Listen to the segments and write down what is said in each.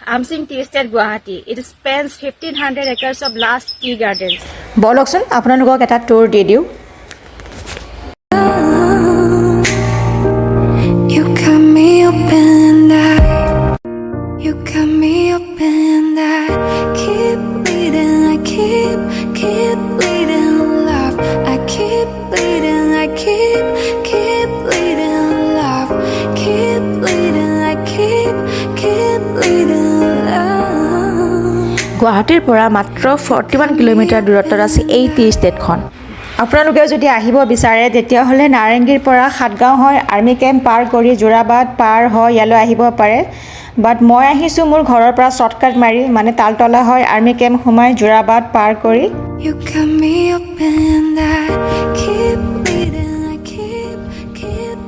Amsang Tea Estate, Guwahati. It spans 1,500 acres of lush tea gardens. বলকচোন আপোনালোকক এটা tour দি দিওঁ You got me open eye. You got me open eye. Keep bleeding, I keep bleeding love. I keep bleeding, I keep bleeding love. Keep bleeding, I keep bleeding love. গুৱাহাটীৰ পৰা মাত্ৰ 41 kilometre দূৰত্বত আছে এই T ষ্টেটখন আপোনালোকে যদি আহিব বিচাৰে তেতিয়াহ'লে নাৰেংগীৰ পৰা সাতগাঁও হৈ আৰ্মি কেম্প পাৰ কৰি যোৰাবাট পাৰ হৈ ইয়ালৈ আহিব পাৰে বাট মই আহিছোঁ মোৰ ঘৰৰ পৰা শ্বৰ্টকাট মাৰি মানে তালতলা হৈ আৰ্মি কেম্প সোমাই যোৰাবাট পাৰ কৰি You got me open eye. Keep bleeding, I keep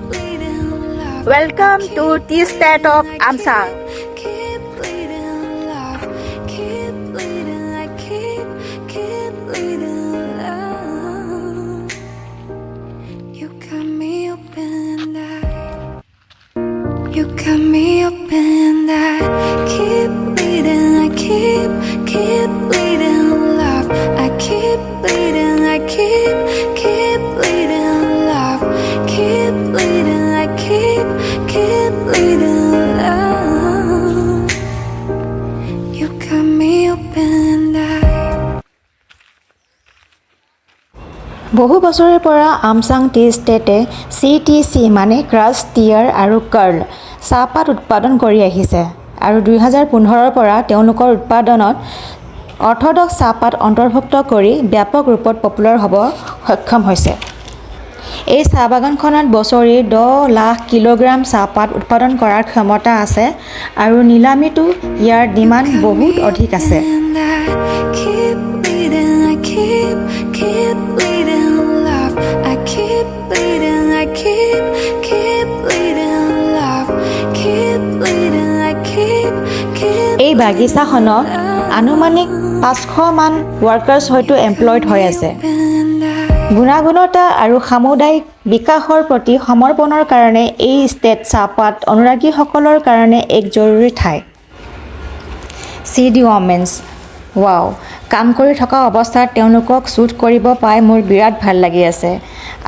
bleeding love. Welcome to Tea Estate of Amsang. Keep bleeding love. Keep bleeding, I keep bleeding love. You got me open eye. You got me open eye. Keep bleeding, I keep bleeding love. I keep bleeding, I keep bleeding love. Keep bleeding, I keep bleeding love. You got me open eye. বহু বছৰৰ পৰা Amchang T ষ্টেটে CTC মানে crash tier আৰু Carl চাহপাত উৎপাদন কৰি আহিছে আৰু 2015ৰ পৰা তেওঁলোকৰ উৎপাদনত অৰ্থডক্স চাহপাত অন্তৰ্ভুক্ত কৰি ব্যাপক ৰূপত পপুলাৰ হ'ব সক্ষম হৈছে এই চাহ বাগানখনত বছৰি 10 লাখ কিলোগ্ৰাম চাহপাত উৎপাদন কৰাৰ ক্ষমতা আছে আৰু নিলামিতো ইয়াৰ ডিমাণ্ড বহুত অধিক আছে And I keep bleeding, I keep bleeding love. I keep bleeding, I keep bleeding love. Keep bleeding, I keep এই বাগিচাখনত আনুমানিক 500 মান ৱৰ্কাৰ্ছ হয়তো এমপ্লয়ড হৈ আছে গুণাগুণতা আৰু সামুদায়িক বিকাশৰ প্ৰতি সমৰ্পণৰ কাৰণে এই ষ্টেট চাহপাত অনুৰাগীসকলৰ কাৰণে এক জৰুৰী ঠাই CD Women's ৱাও কাম কৰি থকা অৱস্থাত তেওঁলোকক শ্বুট কৰিব পাই মোৰ বিৰাট ভাল লাগি আছে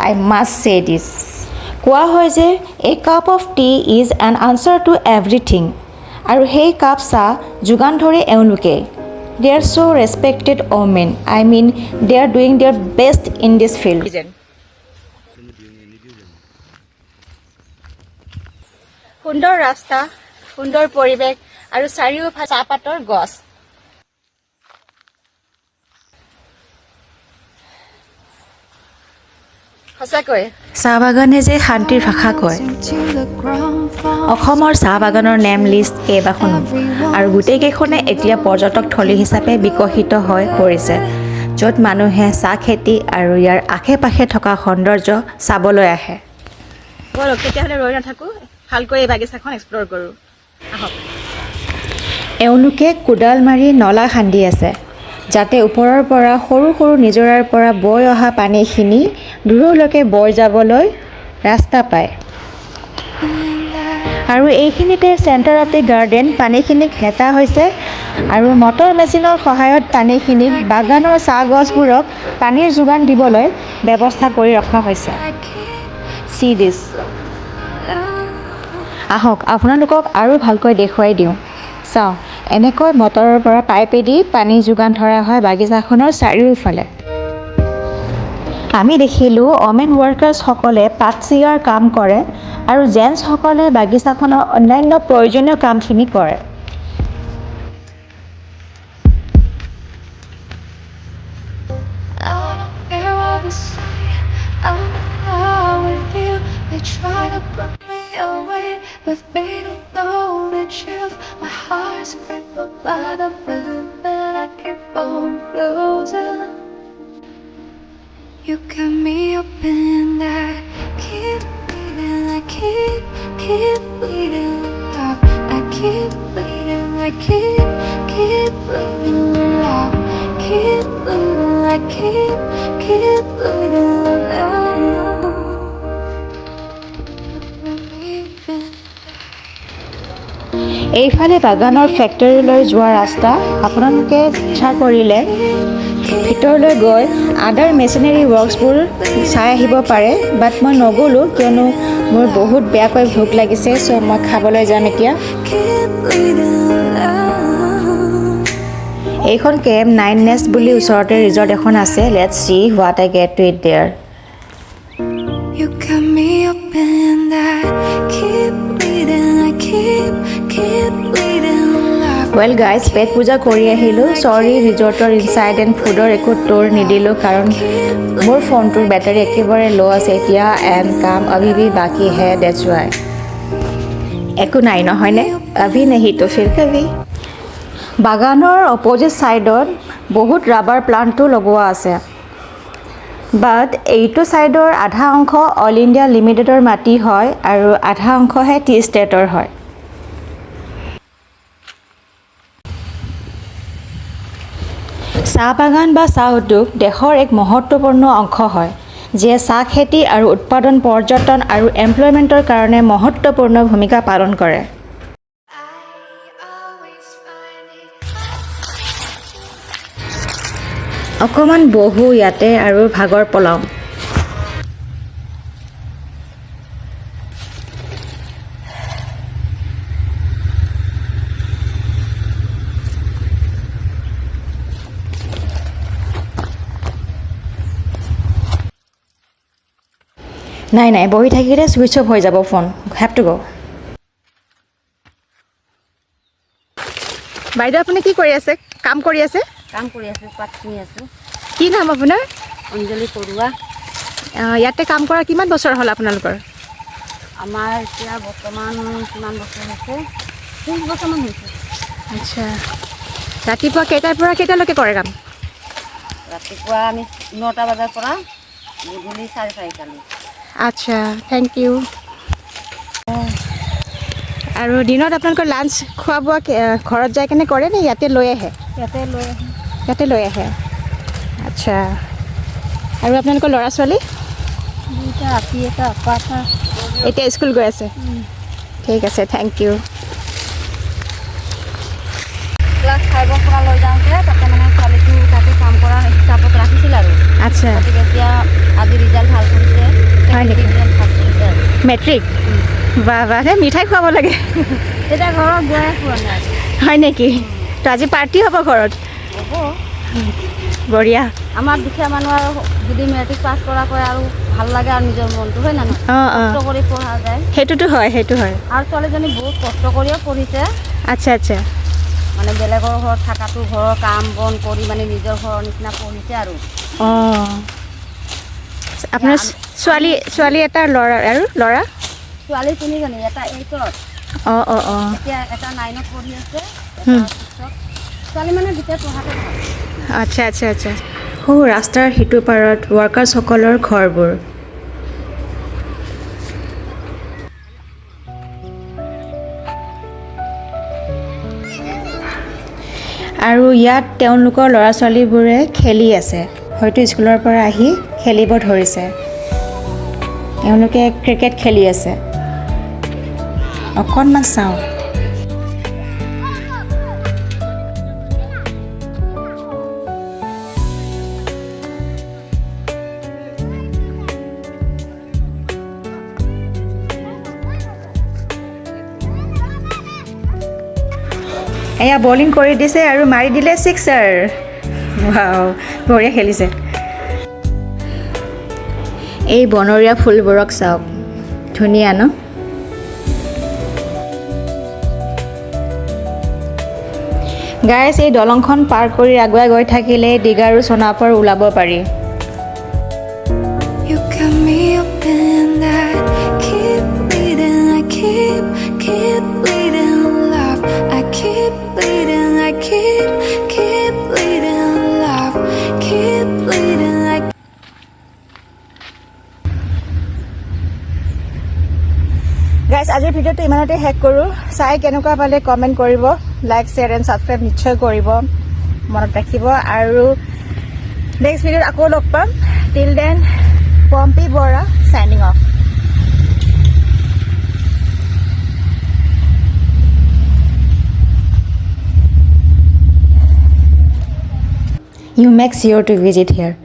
আই মাষ্ট সে দিছ কোৱা হয় যে a cup of tea is an answer to everything আৰু সেই কাপ চাহ যোগান ধৰে এওঁলোকে they are so' respected women I mean they are doing their best in this field সুন্দৰ ৰাস্তা সুন্দৰ পৰিৱেশ আৰু চাৰিওফালে চাহপাতৰ গছ সঁচাকৈ চাহ বাগানে যে শান্তিৰ ভাষা কয় to the ground fall. অসমৰ চাহ বাগানৰ নেম লিষ্ট কেইবাখনো আৰু গোটেইকেইখনে এতিয়া পৰ্যটক থলী হিচাপে বিকশিত হৈ পৰিছে য'ত মানুহে চাহ খেতি আৰু ইয়াৰ আশে পাশে থকা সৌন্দৰ্য চাবলৈ আহে বলক তেতিয়াহ'লে ৰৈ নাথাকোঁ ভালকৈ এই বাগিচাখন এক্সপ্ল'ৰ কৰোঁ আহক এওঁলোকে কোদাল মাৰি নলা খান্দি আছে যাতে ওপৰৰ পৰা সৰু সৰু নিজৰাৰ পৰা বৈ অহা পানীখিনি দূৰলৈকে বৈ যাবলৈ ৰাস্তা পায় আৰু এইখিনিতে চেণ্টাৰতে গাৰ্ডেন পানীখিনিক হেঁচা হৈছে আৰু মটৰ মেচিনৰ সহায়ত পানীখিনিক বাগানৰ চাহ গছবোৰক পানীৰ যোগান দিবলৈ ব্যৱস্থা কৰি ৰখা হৈছে চি দিছ আহক আপোনালোকক আৰু ভালকৈ দেখুৱাই দিওঁ চাওঁ এনেকৈ মটৰৰ পৰা পাইপেদি পানী যোগান ধৰা হয় বাগিচাখনৰ চাৰিওফালে আমি দেখিলোঁ ওমেন ৱৰ্কাৰ্ছসকলে পাত ছিঙাৰ কাম কৰে আৰু জেণ্টছসকলে বাগিচাখনৰ অন্যান্য প্ৰয়োজনীয় কামখিনি কৰে I don't care what they say. I'm in love with you. They try to put me away, but they don't know the truth. My heart's crippled by the feeling that I keep on losing. You got me open, I keep bleeding, I keep bleeding love. I keep bleeding, I keep bleeding love. Keep bleeding, I keep bleeding love. এইফালে বাগানৰ ফেক্টৰীলৈ যোৱা ৰাস্তা আপোনালোকে ইচ্ছা কৰিলে ভিতৰলৈ গৈ আদাৰ মেচিনাৰী ৱৰ্কছবোৰ চাই আহিব পাৰে বাট মই নগ'লোঁ কিয়নো মোৰ বহুত বেয়াকৈ ভোক লাগিছে চ' মই খাবলৈ যাম এতিয়া এইখন কেম্প 9 নেষ্ট বুলি ওচৰতে ৰিজৰ্ট এখন আছে let's see what I get to eat there You got me up and I keep bleeding, I keep bleeding alive. Well guys পেট পূজা কৰি আহিলোঁ চৰি ৰিজৰ্টৰ ইনচাইড এণ্ড ফুডৰ একো ট'ৰ নিদিলোঁ কাৰণ মোৰ ফোনটোৰ বেটাৰী একেবাৰে ল' আছে এতিয়া এণ্ড কাম অভি ভি বাকী হে ডেটছ ৱাই একো নাই নহয়নে অভি নেহি তো ফিৰ কভি বাগানৰ অপজিট ছাইডত বহুত ৰাবাৰ প্লাণ্টো লগোৱা আছে বাট এইটো ছাইডৰ আধা অংশ অল ইণ্ডিয়া লিমিটেডৰ মাটি হয় আৰু আধা অংশহে টি ষ্টেটৰ হয় চাহ বাগান বা চাহ উদ্যোগ দেশৰ এক মহত্বপূৰ্ণ অংশ হয় যিয়ে চাহ খেতি আৰু উৎপাদন পৰ্যটন আৰু এমপ্লয়মেণ্টৰ কাৰণে মহত্বপূৰ্ণ ভূমিকা পালন কৰে অকণমান বহু ইয়াতে আৰু ভাগৰ পলাওঁ নাই বহি থাকিলে ছুইচ অফ হৈ যাব ফোন হেভ টু গ' বাইদেউ আপুনি কি কৰি আছে কাম কৰি আছে কাম কৰি আছোঁ পাত ছিঙি আছোঁ কি নাম আপোনাৰ অঞ্জলি পৰুৱা ইয়াতে কাম কৰা কিমান বছৰ হ'ল আপোনালোকৰ আমাৰ এতিয়া বৰ্তমান কিমান বছৰ হৈছে 30 বছৰমান হৈছে আচ্ছা ৰাতিপুৱা কেইটাৰ পৰা কেইটালৈকে কৰে কাম ৰাতিপুৱা আমি 9টা বজাৰ পৰা গধূলি 4:30টালৈ আচ্ছা থেংক ইউ আৰু দিনত আপোনালোকৰ লাঞ্চ খোৱা বোৱা ঘৰত যাই কেনে কৰে নে ইয়াতে লৈ আহে ইয়াতে লৈ আহে আচ্ছা আৰু আপোনালোকৰ ল'ৰা ছোৱালী দুইটা ৰাতি এটা আপা এটা এতিয়া স্কুল গৈ আছে ঠিক আছে থেংক ইউ ক্লাছ 5ৰ পৰা লৈ যাওঁতে তাতে মানে ছোৱালীটো তাতে কাম কৰাৰ হিচাপত ৰাখিছিল আৰু আচ্ছা গতিকে এতিয়া আজি ৰিজাল্ট ভাল কৰিছে হয় নেকি? ৰিজাল্ট ভাল কৰিছে আৰু মেট্ৰিক বাহ মিঠাই খুৱাব লাগে এতিয়া ঘৰত গৈয়ে পোৱা নাই হয় নেকি তো আজি পাৰ্টি হ'ব ঘৰত হ'ব বঢ়িয়া আমাৰ দুখীয়া মানুহ আৰু যদি মেট্ৰিক পাছ কৰা কয় আৰু ভাল লাগে আৰু নিজৰ মনটো হয় না নহয় অঁ কষ্ট কৰি পঢ়া যায় সেইটো হয় আৰু ছোৱালীজনী বহুত কষ্ট কৰিও পঢ়িছে আচ্ছা মানে বেলেগৰ ঘৰত থকাটো ঘৰৰ কাম বন কৰি মানে নিজৰ ঘৰৰ নিচিনা পঢ়িছে আৰু অঁ আপোনাৰ ছোৱালী এটা ল'ৰা ছোৱালী 3জনী এটা 8ত অঁ এতিয়া এটা 9ত পঢ়ি আছে এটা 6ত ছোৱালী মানে দুটাই পঢ়াতে ভাল আচ্ছা ৰাস্তাৰ সিটো পাৰত ৱৰ্কাৰ্ছসকলৰ ঘৰবোৰ আৰু ইয়াত তেওঁলোকৰ ল'ৰা ছোৱালীবোৰে খেলি আছে হয়তো স্কুলৰ পৰা আহি খেলিব ধৰিছে এওঁলোকে ক্ৰিকেট খেলি আছে অকণমান চাওঁ এয়া বলিং কৰি দিছে আৰু মাৰি দিলে ছিক্সাৰ ৱাও বঢ়িয়া খেলিছে এই বনৰীয়া ফুলবোৰক চাওক ধুনীয়া ন গাইজ এই দলংখন পাৰ কৰি আগুৱাই গৈ থাকিলে দীঘাৰু সোণাপুৰ ওলাব পাৰি You got me up and I keep bleeding, I keep bleeding alive. I keep bleeding, I keep bleeding alive. Keep bleeding, I guys আজিৰ ভিডিঅ'টো ইমানতে শেষ কৰোঁ চাই কেনেকুৱা পালে কমেণ্ট কৰিব লাইক শ্বেয়াৰ এণ্ড ছাবস্ক্ৰাইব নিশ্চয় কৰিব মনত ৰাখিব আৰু নেক্সট ভিডিঅ'ত আকৌ লগ পাম till then Pompi Bora signing off You make sure to visit here.